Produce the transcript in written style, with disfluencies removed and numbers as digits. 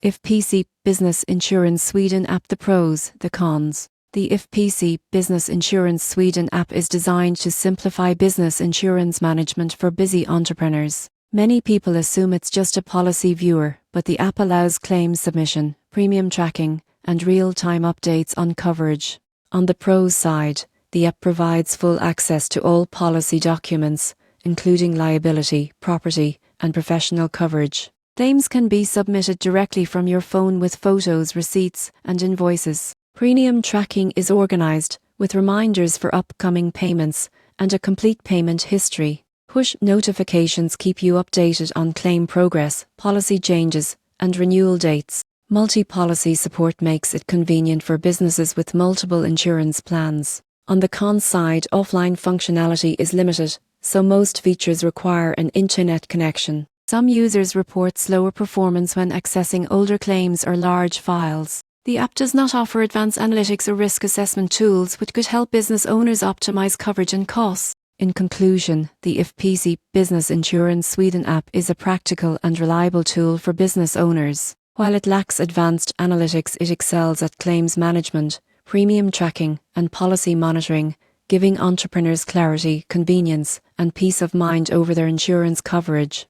If PC Business Insurance Sweden app. The pros, the cons. The If PC Business Insurance Sweden app is designed to simplify business insurance management for busy entrepreneurs. Many people assume it's just a policy viewer, but the app allows claims submission, premium tracking, and real-time updates on coverage. On the pros side, the app provides full access to all policy documents, including liability, property, and professional coverage. Claims can be submitted directly from your phone with photos, receipts, and invoices. Premium tracking is organized, with reminders for upcoming payments and a complete payment history. Push notifications keep you updated on claim progress, policy changes, and renewal dates. Multi-policy support makes it convenient for businesses with multiple insurance plans. On the cons side, offline functionality is limited, so most features require an internet connection. Some users report slower performance when accessing older claims or large files. The app does not offer advanced analytics or risk assessment tools, which could help business owners optimize coverage and costs. In conclusion, the If PC Business Insurance Sweden app is a practical and reliable tool for business owners. While it lacks advanced analytics, it excels at claims management, premium tracking, and policy monitoring, giving entrepreneurs clarity, convenience, and peace of mind over their insurance coverage.